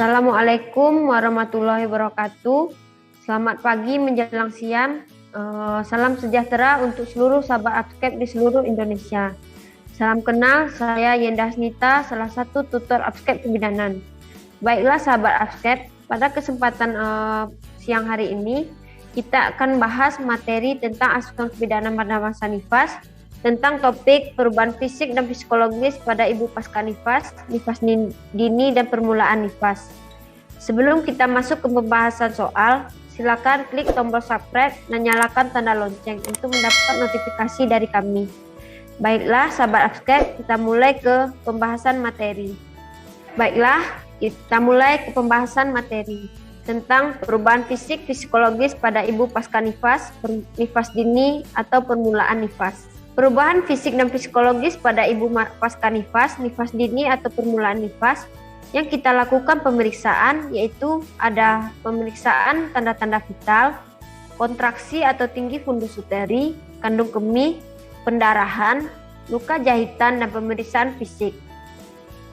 Assalamualaikum warahmatullahi wabarakatuh. Selamat pagi menjelang siang. Salam sejahtera untuk seluruh sahabat Abskep di seluruh Indonesia. Salam kenal, saya Yenda Hasnita, salah satu tutor Abskep kebidanan. Baiklah sahabat Abskep, pada kesempatan siang hari ini kita akan bahas materi tentang asuhan kebidanan pada masa nifas, tentang topik perubahan fisik dan psikologis pada ibu pasca nifas, nifas dini dan permulaan nifas. Sebelum kita masuk ke pembahasan soal, silakan klik tombol subscribe dan nyalakan tanda lonceng untuk mendapat notifikasi dari kami. Baiklah sahabat Abskep, kita mulai ke pembahasan materi. Baiklah, kita mulai ke pembahasan materi tentang perubahan fisik psikologis pada ibu pasca nifas, nifas dini atau permulaan nifas. Perubahan fisik dan psikologis pada ibu pasca nifas, nifas dini atau permulaan nifas yang kita lakukan pemeriksaan yaitu ada pemeriksaan tanda-tanda vital, kontraksi atau tinggi fundus uteri, kandung kemih, pendarahan, luka jahitan dan pemeriksaan fisik.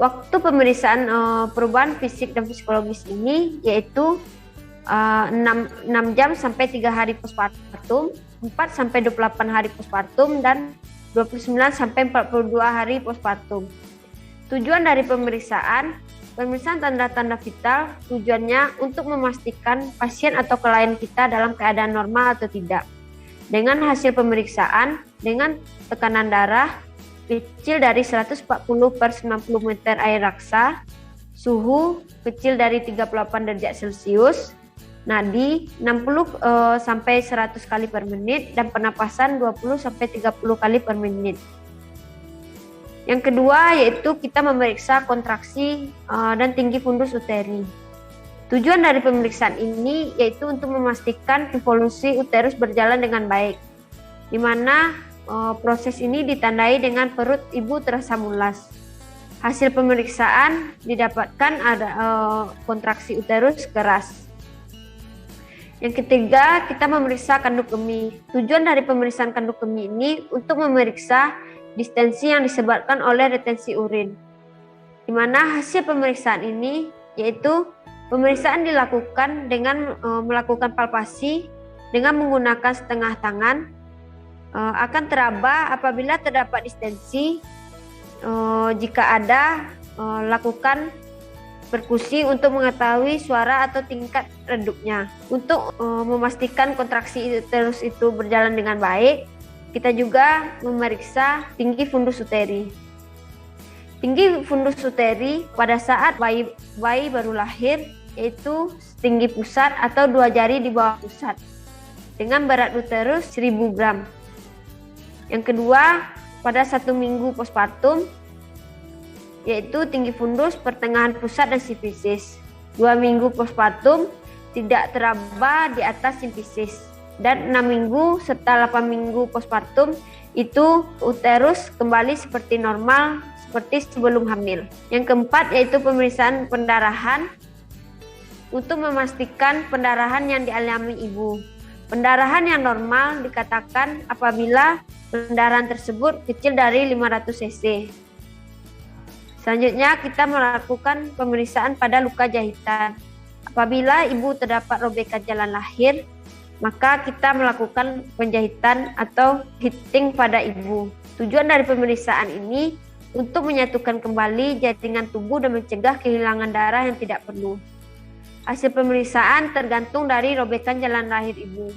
Waktu pemeriksaan perubahan fisik dan psikologis ini yaitu 6 jam sampai 3 hari postpartum, 4 sampai 28 hari postpartum dan 29 sampai 42 hari postpartum. Tujuan dari pemeriksaan tanda-tanda vital tujuannya untuk memastikan pasien atau klien kita dalam keadaan normal atau tidak. Dengan hasil pemeriksaan dengan tekanan darah kecil dari 140/90 meter air raksa, suhu kecil dari 38 derajat Celcius, nadi 60 sampai 100 kali per menit dan pernapasan 20 sampai 30 kali per menit. Yang kedua yaitu kita memeriksa kontraksi dan tinggi fundus uteri. Tujuan dari pemeriksaan ini yaitu untuk memastikan evolusi uterus berjalan dengan baik, di mana proses ini ditandai dengan perut ibu terasa mulas. Hasil pemeriksaan didapatkan ada kontraksi uterus keras. Yang ketiga, kita memeriksa kandung kemih. Tujuan dari pemeriksaan kandung kemih ini untuk memeriksa distensi yang disebabkan oleh retensi urin. Di mana hasil pemeriksaan ini yaitu pemeriksaan dilakukan dengan melakukan palpasi dengan menggunakan setengah tangan, akan teraba apabila terdapat distensi. Jika ada, lakukan perkusi untuk mengetahui suara atau tingkat redupnya. Untuk memastikan kontraksi uterus itu berjalan dengan baik, kita juga memeriksa tinggi fundus uteri. Tinggi fundus uteri pada saat bayi baru lahir yaitu tinggi pusat atau 2 jari di bawah pusat dengan berat uterus 1000 gram. Yang kedua, pada 1 minggu postpartum yaitu tinggi fundus pertengahan pusat dan simfisis. 2 minggu postpartum tidak teraba di atas simfisis. Dan 6 minggu serta 8 minggu postpartum itu uterus kembali seperti normal seperti sebelum hamil. Yang keempat yaitu pemeriksaan pendarahan untuk memastikan pendarahan yang dialami ibu. Pendarahan yang normal dikatakan apabila pendarahan tersebut kecil dari 500 cc. Selanjutnya kita melakukan pemeriksaan pada luka jahitan. Apabila ibu terdapat robekan jalan lahir, maka kita melakukan penjahitan atau hitting pada ibu. Tujuan dari pemeriksaan ini untuk menyatukan kembali jaringan tubuh dan mencegah kehilangan darah yang tidak perlu. Hasil pemeriksaan tergantung dari robekan jalan lahir ibu.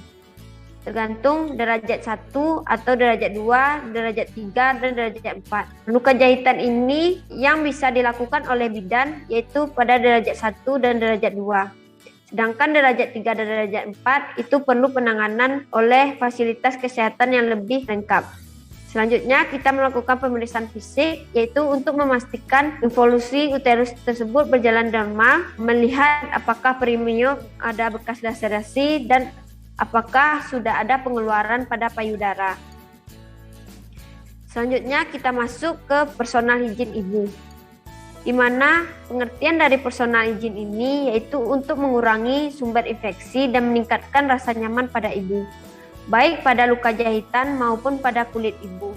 Tergantung derajat 1 atau derajat 2, derajat 3, dan derajat 4. Luka jahitan ini yang bisa dilakukan oleh bidan yaitu pada derajat 1 dan derajat 2. Sedangkan derajat 3 dan derajat 4 itu perlu penanganan oleh fasilitas kesehatan yang lebih lengkap. Selanjutnya kita melakukan pemeriksaan fisik yaitu untuk memastikan evolusi uterus tersebut berjalan normal, melihat apakah perineum ada bekas laserasi dan apakah sudah ada pengeluaran pada payudara. Selanjutnya kita masuk ke personal higien ibu, di mana pengertian dari personal higien ini yaitu untuk mengurangi sumber infeksi dan meningkatkan rasa nyaman pada ibu, baik pada luka jahitan maupun pada kulit ibu.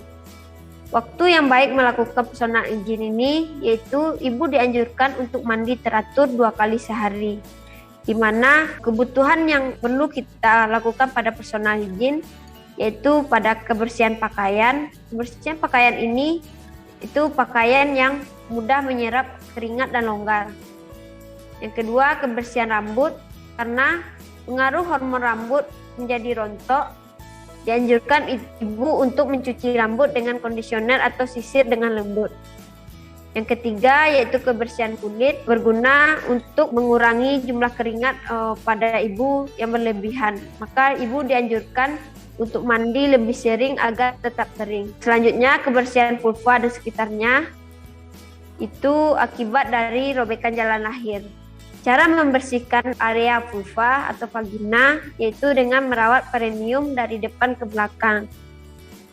Waktu yang baik melakukan personal hygiene ini yaitu ibu dianjurkan untuk mandi teratur 2 kali sehari. Di mana kebutuhan yang perlu kita lakukan pada personal hygiene yaitu pada kebersihan pakaian. Kebersihan pakaian ini itu pakaian yang mudah menyerap keringat dan longgar. Yang kedua, kebersihan rambut, karena pengaruh hormon rambut menjadi rontok. Dianjurkan ibu untuk mencuci rambut dengan kondisioner atau sisir dengan lembut. Yang ketiga yaitu kebersihan kulit, berguna untuk mengurangi jumlah keringat pada ibu yang berlebihan. Maka ibu dianjurkan untuk mandi lebih sering agar tetap kering. Selanjutnya kebersihan vulva dan sekitarnya, itu akibat dari robekan jalan lahir. Cara membersihkan area vulva atau vagina yaitu dengan merawat perineum dari depan ke belakang.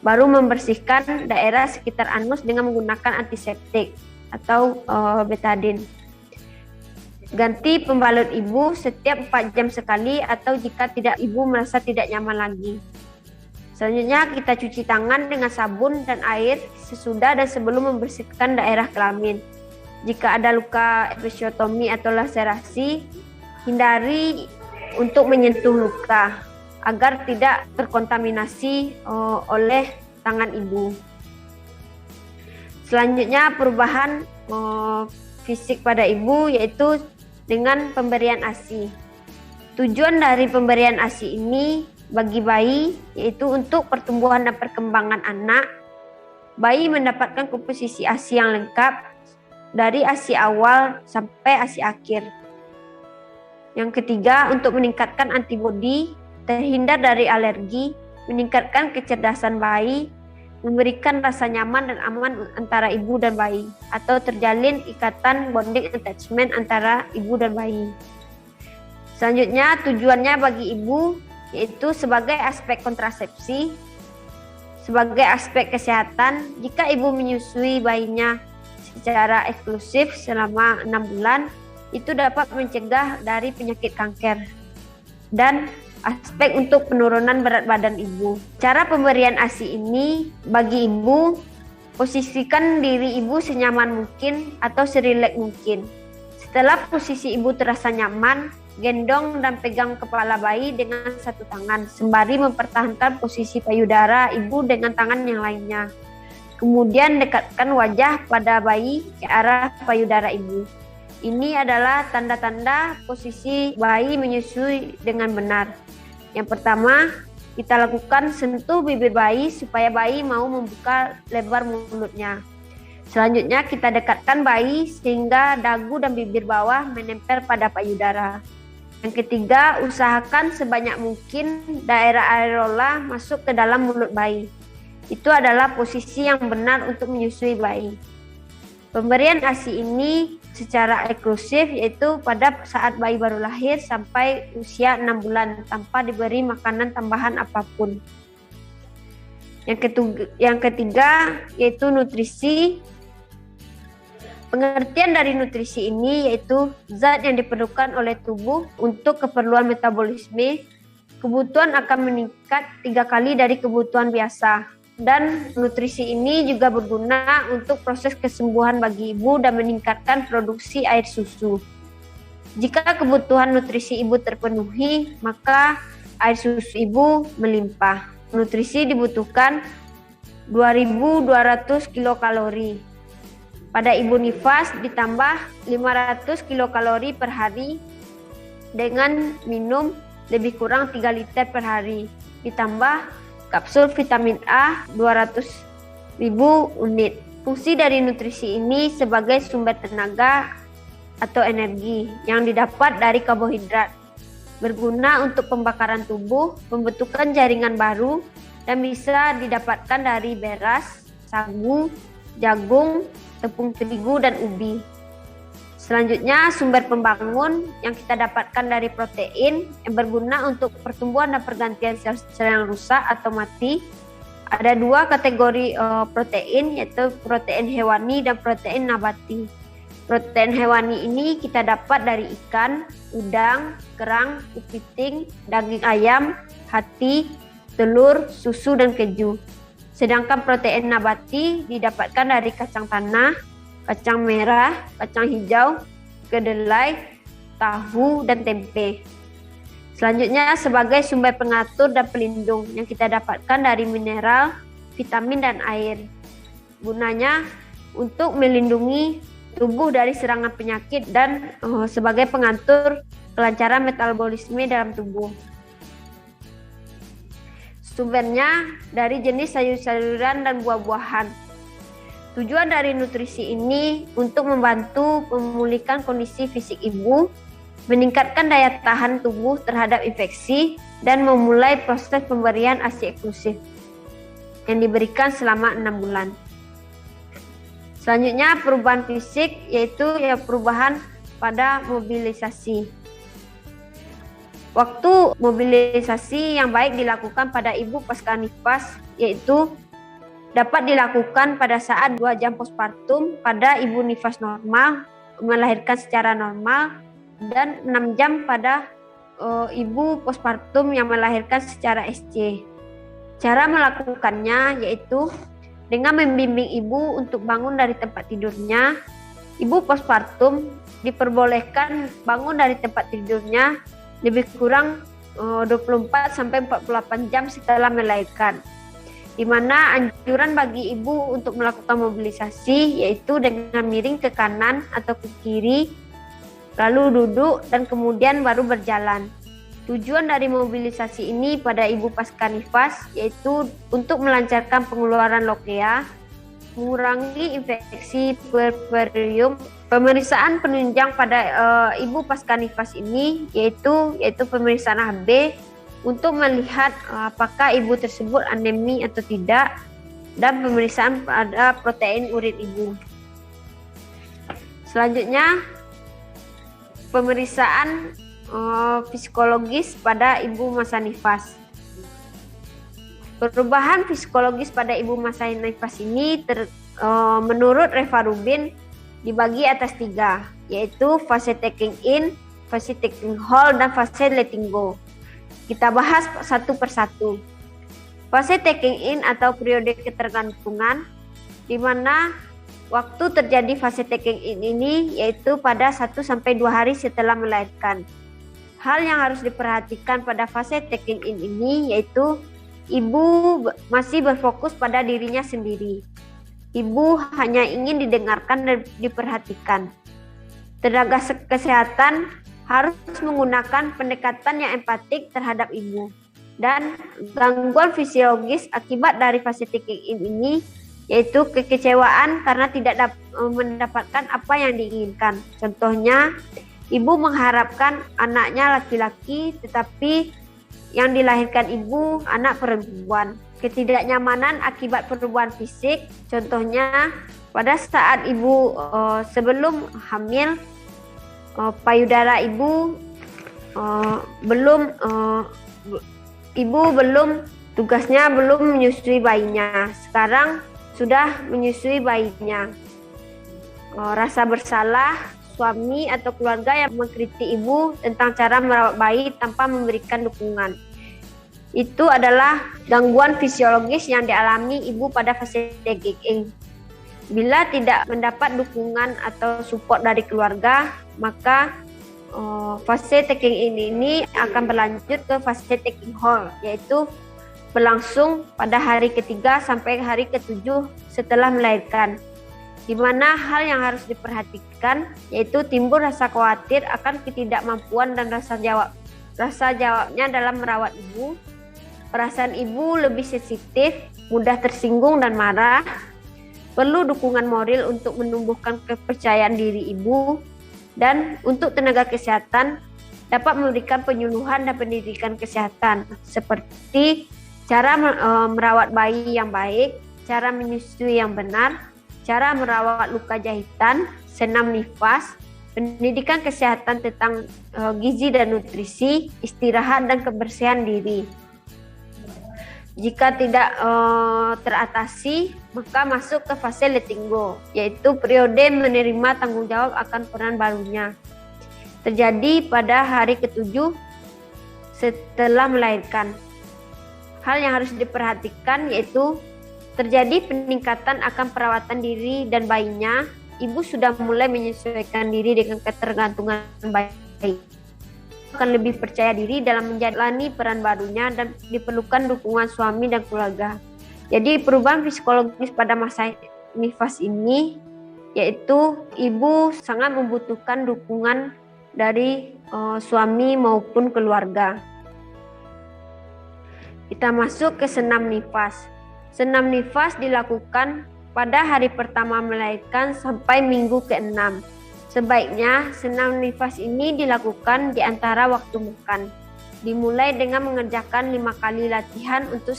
Baru membersihkan daerah sekitar anus dengan menggunakan antiseptik atau betadine. Ganti pembalut ibu setiap 4 jam sekali atau jika tidak ibu merasa tidak nyaman lagi. Selanjutnya kita cuci tangan dengan sabun dan air sesudah dan sebelum membersihkan daerah kelamin. Jika ada luka episiotomi atau laserasi, hindari untuk menyentuh luka agar tidak terkontaminasi oleh tangan ibu. Selanjutnya perubahan fisik pada ibu yaitu dengan pemberian ASI. Tujuan dari pemberian ASI ini bagi bayi yaitu untuk pertumbuhan dan perkembangan anak. Bayi mendapatkan komposisi ASI yang lengkap dari ASI awal sampai ASI akhir. Yang ketiga, untuk meningkatkan antibodi, terhindar dari alergi, meningkatkan kecerdasan bayi, memberikan rasa nyaman dan aman antara ibu dan bayi, atau terjalin ikatan bonding attachment antara ibu dan bayi. Selanjutnya, tujuannya bagi ibu yaitu sebagai aspek kontrasepsi, sebagai aspek kesehatan. Jika ibu menyusui bayinya secara eksklusif selama 6 bulan, itu dapat mencegah dari penyakit kanker dan aspek untuk penurunan berat badan ibu. Cara pemberian ASI ini bagi ibu, posisikan diri ibu senyaman mungkin atau serileks mungkin. Setelah posisi ibu terasa nyaman, gendong dan pegang kepala bayi dengan satu tangan sembari mempertahankan posisi payudara ibu dengan tangan yang lainnya. Kemudian dekatkan wajah pada bayi ke arah payudara ibu. Ini adalah tanda-tanda posisi bayi menyusui dengan benar. Yang pertama, kita lakukan sentuh bibir bayi supaya bayi mau membuka lebar mulutnya. Selanjutnya kita dekatkan bayi sehingga dagu dan bibir bawah menempel pada payudara. Yang ketiga, usahakan sebanyak mungkin daerah areola masuk ke dalam mulut bayi. Itu adalah posisi yang benar untuk menyusui bayi. Pemberian ASI ini secara eksklusif yaitu pada saat bayi baru lahir sampai usia 6 bulan tanpa diberi makanan tambahan apapun. Yang ketiga yaitu nutrisi. Pengertian dari nutrisi ini yaitu zat yang diperlukan oleh tubuh untuk keperluan metabolisme. Kebutuhan akan meningkat 3 kali dari kebutuhan biasa. Dan nutrisi ini juga berguna untuk proses kesembuhan bagi ibu dan meningkatkan produksi air susu. Jika kebutuhan nutrisi ibu terpenuhi, maka air susu ibu melimpah. Nutrisi dibutuhkan 2.200 kilokalori. Pada ibu nifas ditambah 500 kilokalori per hari dengan minum lebih kurang 3 liter per hari. Ditambah kapsul vitamin A 200.000 unit. Fungsi dari nutrisi ini sebagai sumber tenaga atau energi yang didapat dari karbohidrat. Berguna untuk pembakaran tubuh, pembentukan jaringan baru, dan bisa didapatkan dari beras, sagu, jagung, tepung terigu, dan ubi. Selanjutnya, sumber pembangun yang kita dapatkan dari protein yang berguna untuk pertumbuhan dan pergantian sel-sel yang rusak atau mati. Ada 2 kategori protein, yaitu protein hewani dan protein nabati. Protein hewani ini kita dapat dari ikan, udang, kerang, kepiting, daging ayam, hati, telur, susu, dan keju. Sedangkan protein nabati didapatkan dari kacang tanah, kacang merah, kacang hijau, kedelai, tahu, dan tempe. Selanjutnya sebagai sumber pengatur dan pelindung yang kita dapatkan dari mineral, vitamin, dan air. Gunanya untuk melindungi tubuh dari serangan penyakit dan sebagai pengatur kelancaran metabolisme dalam tubuh. Sumbernya dari jenis sayur-sayuran dan buah-buahan. Tujuan dari nutrisi ini untuk membantu memulihkan kondisi fisik ibu, meningkatkan daya tahan tubuh terhadap infeksi, dan memulai proses pemberian ASI eksklusif yang diberikan selama 6 bulan. Selanjutnya perubahan fisik, yaitu perubahan pada mobilisasi. Waktu mobilisasi yang baik dilakukan pada ibu pasca nifas, yaitu dapat dilakukan pada saat 2 jam postpartum pada ibu nifas normal, melahirkan secara normal, dan 6 jam pada ibu postpartum yang melahirkan secara SC. Cara melakukannya yaitu dengan membimbing ibu untuk bangun dari tempat tidurnya. Ibu postpartum diperbolehkan bangun dari tempat tidurnya lebih kurang 24-48 jam setelah melahirkan, di mana anjuran bagi ibu untuk melakukan mobilisasi yaitu dengan miring ke kanan atau ke kiri, lalu duduk dan kemudian baru berjalan. Tujuan dari mobilisasi ini pada ibu pasca nifas yaitu untuk melancarkan pengeluaran lokea, mengurangi infeksi puerperium. Pemeriksaan penunjang pada ibu pasca nifas ini yaitu pemeriksaan HB untuk melihat apakah ibu tersebut anemi atau tidak, dan pemeriksaan pada protein urin ibu. Selanjutnya pemeriksaan psikologis pada ibu masa nifas. Perubahan psikologis pada ibu masa nifas ini menurut Reva Rubin dibagi atas 3, yaitu fase taking in, fase taking hold, dan fase letting go. Kita bahas satu persatu. Fase taking in atau periode ketergantungan, di mana waktu terjadi fase taking in ini yaitu pada 1-2 hari setelah melahirkan. Hal yang harus diperhatikan pada fase taking in ini yaitu ibu masih berfokus pada dirinya sendiri. Ibu hanya ingin didengarkan dan diperhatikan. Tenaga kesehatan harus menggunakan pendekatan yang empatik terhadap ibu. Dan gangguan fisiologis akibat dari fase taking in ini yaitu kekecewaan karena tidak mendapatkan apa yang diinginkan. Contohnya, ibu mengharapkan anaknya laki-laki tetapi yang dilahirkan ibu anak perempuan. Ketidaknyamanan akibat perubahan fisik, contohnya pada saat ibu sebelum hamil, payudara ibu tugasnya belum menyusui bayinya. Sekarang sudah menyusui bayinya. Rasa bersalah suami atau keluarga yang mengkritik ibu tentang cara merawat bayi tanpa memberikan dukungan. Itu adalah gangguan fisiologis yang dialami ibu pada fase taking in. Bila tidak mendapat dukungan atau support dari keluarga, maka fase taking in ini akan berlanjut ke fase taking hold, yaitu berlangsung pada hari ke-3 sampai hari ke-7 setelah melahirkan. Di mana hal yang harus diperhatikan yaitu timbul rasa khawatir akan ketidakmampuan dan rasa jawabnya dalam merawat ibu. Perasaan ibu lebih sensitif, mudah tersinggung dan marah. Perlu dukungan moral untuk menumbuhkan kepercayaan diri ibu. Dan untuk tenaga kesehatan dapat memberikan penyuluhan dan pendidikan kesehatan seperti cara merawat bayi yang baik, cara menyusui yang benar, cara merawat luka jahitan, senam nifas, pendidikan kesehatan tentang gizi dan nutrisi, istirahat dan kebersihan diri. Jika tidak teratasi, maka masuk ke fase letting go, yaitu periode menerima tanggung jawab akan peran barunya. Terjadi pada hari ke-7 setelah melahirkan. Hal yang harus diperhatikan yaitu terjadi peningkatan akan perawatan diri dan bayinya, ibu sudah mulai menyesuaikan diri dengan ketergantungan bayi. Akan lebih percaya diri dalam menjalani peran barunya dan diperlukan dukungan suami dan keluarga. Jadi perubahan psikologis pada masa nifas ini yaitu ibu sangat membutuhkan dukungan dari suami maupun keluarga. Kita masuk ke senam nifas. Senam nifas dilakukan pada hari pertama melahirkan sampai minggu ke-6. Sebaiknya senam nifas ini dilakukan di antara waktu makan. Dimulai dengan mengerjakan 5 kali latihan untuk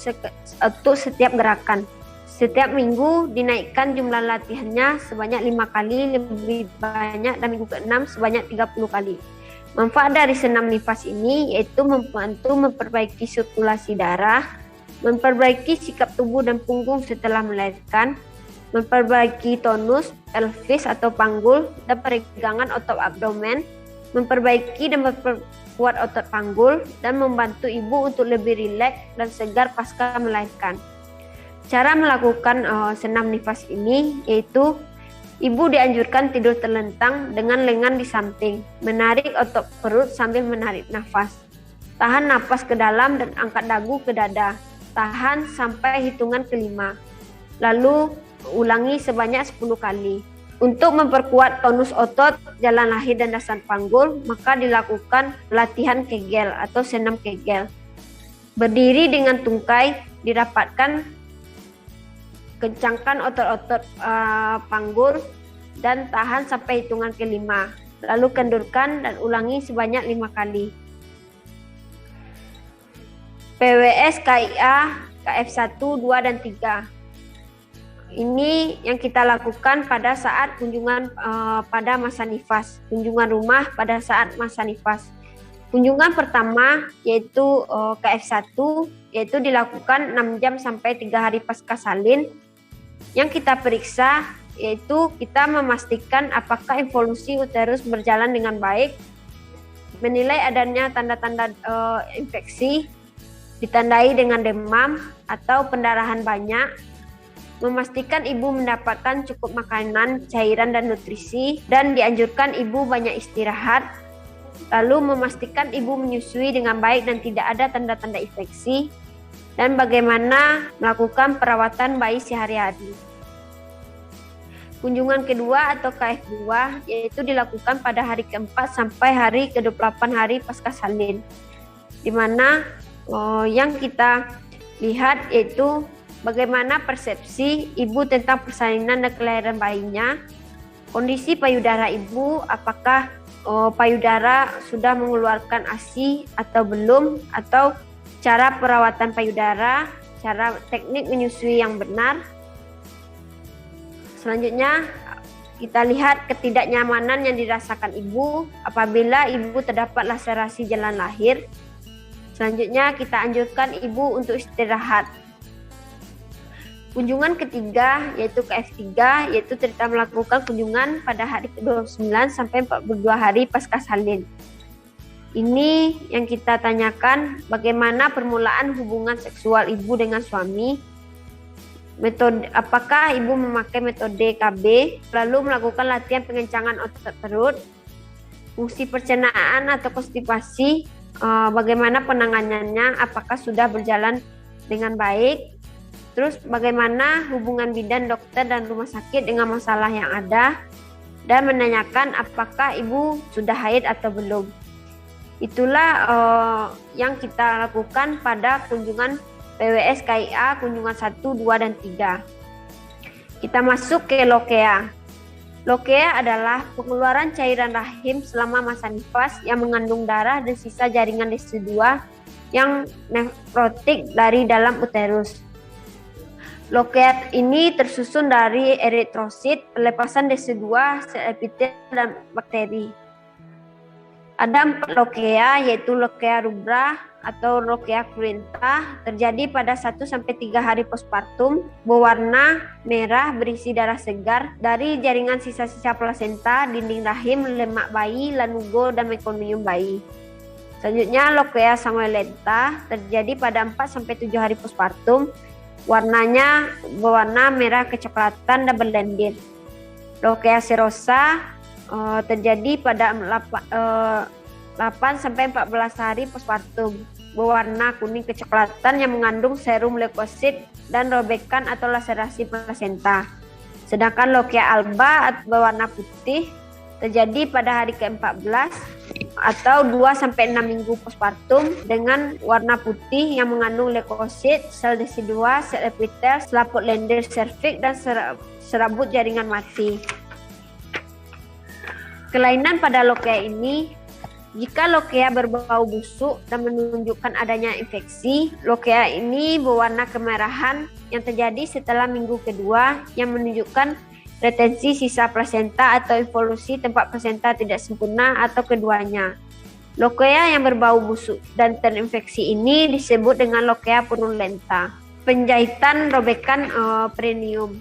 setiap gerakan. Setiap minggu dinaikkan jumlah latihannya sebanyak 5 kali, lebih banyak dan minggu ke-6 sebanyak 30 kali. Manfaat dari senam nifas ini yaitu membantu memperbaiki sirkulasi darah, memperbaiki sikap tubuh dan punggung setelah melahirkan, memperbaiki tonus pelvis atau panggul dan peregangan otot abdomen, memperbaiki dan memperkuat otot panggul, dan membantu ibu untuk lebih rileks dan segar pasca melahirkan. Cara melakukan senam nifas ini yaitu ibu dianjurkan tidur terlentang dengan lengan di samping, menarik otot perut sambil menarik nafas. Tahan nafas ke dalam dan angkat dagu ke dada. Tahan sampai hitungan ke-5. Lalu ulangi sebanyak 10 kali. Untuk memperkuat tonus otot jalan lahir dan dasar panggul, maka dilakukan latihan Kegel atau senam Kegel. Berdiri dengan tungkai, dirapatkan, kencangkan otot-otot panggul dan tahan sampai hitungan ke-5. Lalu kendurkan dan ulangi sebanyak 5 kali. PWS KIA KF1, 2, dan 3. Ini yang kita lakukan pada saat kunjungan pada masa nifas, kunjungan rumah pada saat masa nifas. Kunjungan pertama yaitu KF1 yaitu dilakukan 6 jam sampai 3 hari pasca salin. Yang kita periksa yaitu kita memastikan apakah evolusi uterus berjalan dengan baik, menilai adanya tanda-tanda infeksi, ditandai dengan demam atau pendarahan banyak, memastikan ibu mendapatkan cukup makanan, cairan, dan nutrisi, dan dianjurkan ibu banyak istirahat, lalu memastikan ibu menyusui dengan baik dan tidak ada tanda-tanda infeksi, dan bagaimana melakukan perawatan bayi sehari-hari. Kunjungan kedua atau KF2 yaitu dilakukan pada hari ke-4 sampai hari ke-28 hari pasca salin, di mana yang kita lihat yaitu bagaimana persepsi ibu tentang persalinan dan kelahiran bayinya, kondisi payudara ibu, apakah payudara sudah mengeluarkan ASI atau belum, atau cara perawatan payudara, cara teknik menyusui yang benar. Selanjutnya kita lihat ketidaknyamanan yang dirasakan ibu apabila ibu terdapat laserasi jalan lahir. Selanjutnya kita anjurkan ibu untuk istirahat. Kunjungan ketiga yaitu KF3 yaitu kita melakukan kunjungan pada hari ke-29 sampai 42 hari pasca salin. Ini yang kita tanyakan bagaimana permulaan hubungan seksual ibu dengan suami. Metode apakah ibu memakai metode KB, lalu melakukan latihan pengencangan otot perut, fungsi pencernaan atau konstipasi, bagaimana penanganannya, apakah sudah berjalan dengan baik, terus bagaimana hubungan bidan, dokter, dan rumah sakit dengan masalah yang ada, dan menanyakan apakah ibu sudah haid atau belum. Itulah yang kita lakukan pada kunjungan PWS KIA kunjungan 1, 2, dan 3. Kita masuk ke lokea. Lokea adalah pengeluaran cairan rahim selama masa nifas yang mengandung darah dan sisa jaringan DSD2 yang nefrotik dari dalam uterus. Lokea ini tersusun dari eritrosit, pelepasan DSD2, sel epitel, dan bakteri. Ada 4 lokea yaitu lokea rubra atau lokea cruenta, terjadi pada 1-3 hari postpartum, berwarna merah, berisi darah segar dari jaringan sisa-sisa plasenta, dinding rahim, lemak bayi, lanugo, dan mekonium bayi. Selanjutnya lokea sanguinolenta terjadi pada 4-7 hari postpartum, Warnanya berwarna merah kecoklatan double lendir. Lochia serosa terjadi pada 8 sampai 14 hari postpartum. Berwarna kuning kecoklatan yang mengandung serum leukosit dan robekan atau laserasi plasenta. Sedangkan Lochia alba berwarna putih terjadi pada hari ke-14 atau 2 sampai 6 minggu postpartum dengan warna putih yang mengandung leukosit, sel desidua, sel epitel, selaput lendir serviks dan serabut jaringan mati. Kelainan pada Lochia ini, jika Lochia berbau busuk dan menunjukkan adanya infeksi, Lochia ini berwarna kemerahan yang terjadi setelah minggu kedua yang menunjukkan retensi sisa plasenta atau evolusi tempat plasenta tidak sempurna atau keduanya. Lochia yang berbau busuk dan terinfeksi ini disebut dengan Lochia purulenta. Penjahitan robekan perineum.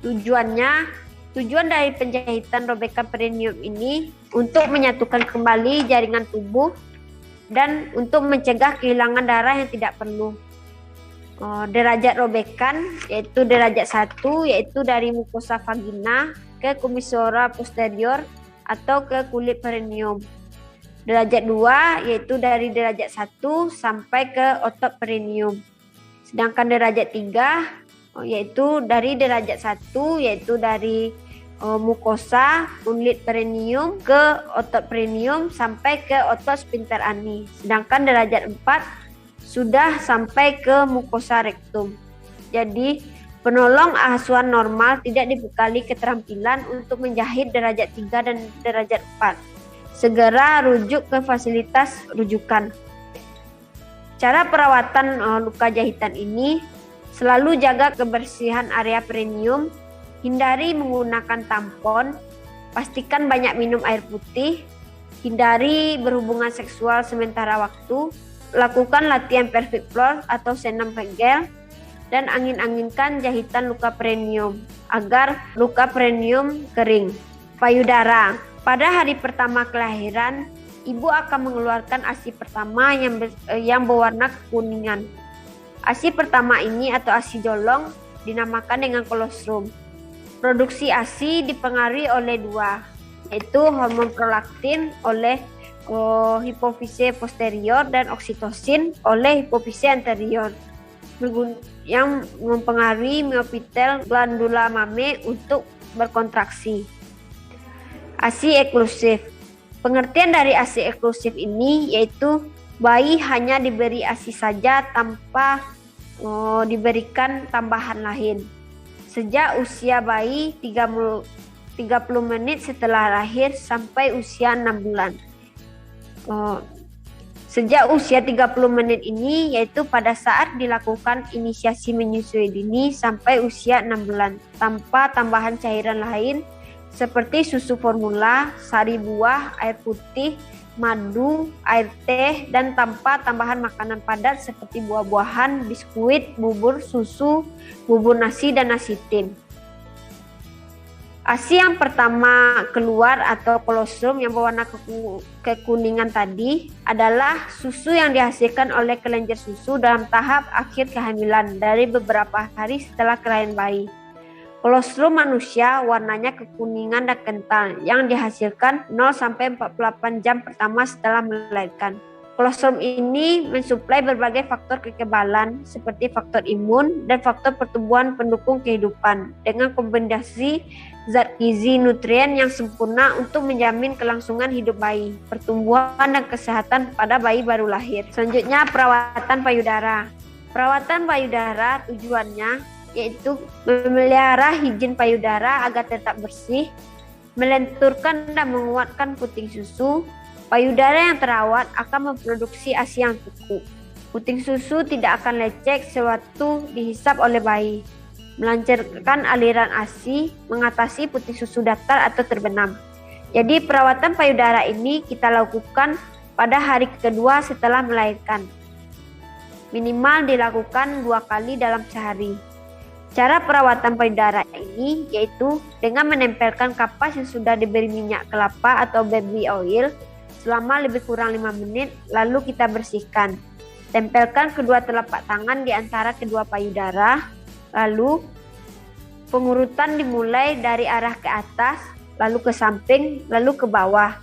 Tujuan dari penjahitan robekan perineum ini untuk menyatukan kembali jaringan tubuh dan untuk mencegah kehilangan darah yang tidak perlu. Derajat robekan yaitu derajat 1 yaitu dari mukosa vagina ke commissura posterior atau ke kulit perineum. Derajat 2 yaitu dari derajat 1 sampai ke otot perineum. Sedangkan derajat 3 yaitu dari derajat 1 yaitu dari mukosa kulit perineum ke otot perineum sampai ke otot sphincter ani. Sedangkan derajat 4 sudah sampai ke mukosa rektum. Jadi penolong asuhan normal tidak dibekali keterampilan untuk menjahit derajat 3 dan derajat 4. Segera rujuk ke fasilitas rujukan. Cara perawatan luka jahitan ini: selalu jaga kebersihan area perineum, hindari menggunakan tampon, pastikan banyak minum air putih, hindari berhubungan seksual sementara waktu, lakukan latihan pelvic floor atau senam pegel, dan angin-anginkan jahitan luka perineum agar luka perineum kering. Payudara. Pada hari pertama kelahiran, ibu akan mengeluarkan ASI pertama yang berwarna kekuningan. ASI pertama ini atau ASI jolong dinamakan dengan kolostrum. Produksi ASI dipengaruhi oleh dua, yaitu hormon prolaktin oleh hipofise posterior dan oksitosin oleh hipofise anterior yang mempengaruhi miopitel glandula mame untuk berkontraksi. ASI eksklusif. Pengertian dari ASI eksklusif ini yaitu bayi hanya diberi ASI saja tanpa diberikan tambahan lain. Sejak usia bayi 30 menit setelah lahir sampai usia 6 bulan. Sejak usia 30 menit ini yaitu pada saat dilakukan inisiasi menyusui dini sampai usia 6 bulan tanpa tambahan cairan lain seperti susu formula, sari buah, air putih, madu, air teh, dan tanpa tambahan makanan padat seperti buah-buahan, biskuit, bubur, susu, bubur nasi, dan nasi tin. ASI yang pertama keluar atau kolostrum yang berwarna kekuningan tadi adalah susu yang dihasilkan oleh kelenjar susu dalam tahap akhir kehamilan dari beberapa hari setelah kelahiran bayi. Kolostrum manusia warnanya kekuningan dan kental yang dihasilkan 0-48 jam pertama setelah melahirkan. Kolostrum ini mensuplai berbagai faktor kekebalan seperti faktor imun dan faktor pertumbuhan pendukung kehidupan dengan kombinasi zat gizi nutrien yang sempurna untuk menjamin kelangsungan hidup bayi, pertumbuhan dan kesehatan pada bayi baru lahir. Selanjutnya perawatan payudara. Perawatan payudara tujuannya yaitu memelihara higien payudara agar tetap bersih, melenturkan dan menguatkan puting susu. Payudara yang terawat akan memproduksi ASI yang cukup. Puting susu tidak akan lecek sewaktu dihisap oleh bayi, melancarkan aliran ASI, mengatasi puting susu datar atau terbenam. Jadi perawatan payudara ini kita lakukan pada hari kedua setelah melahirkan. Minimal dilakukan 2 kali dalam sehari. Cara perawatan payudara ini yaitu dengan menempelkan kapas yang sudah diberi minyak kelapa atau baby oil selama lebih kurang 5 menit lalu kita bersihkan. Tempelkan kedua telapak tangan di antara kedua payudara. Lalu pengurutan dimulai dari arah ke atas, lalu ke samping, lalu ke bawah.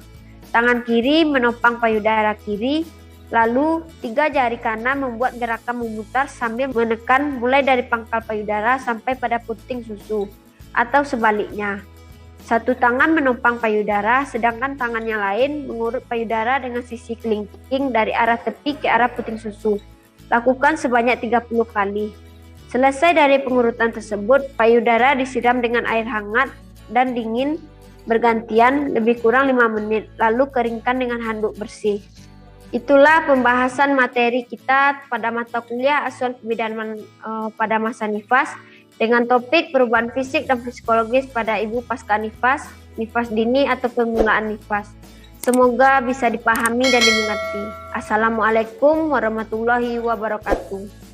Tangan kiri menopang payudara kiri, lalu 3 jari kanan membuat gerakan memutar sambil menekan mulai dari pangkal payudara sampai pada puting susu, atau sebaliknya. Satu tangan menopang payudara, sedangkan tangan yang lain mengurut payudara dengan sisi kelingking dari arah tepi ke arah puting susu. Lakukan sebanyak 30 kali. Selesai dari pengurutan tersebut, payudara disiram dengan air hangat dan dingin bergantian lebih kurang 5 menit, lalu keringkan dengan handuk bersih. Itulah pembahasan materi kita pada mata kuliah asuhan kebidanan pada masa nifas, dengan topik perubahan fisik dan psikologis pada ibu pasca nifas, nifas dini atau permulaan nifas. Semoga bisa dipahami dan dimengerti. Assalamualaikum warahmatullahi wabarakatuh.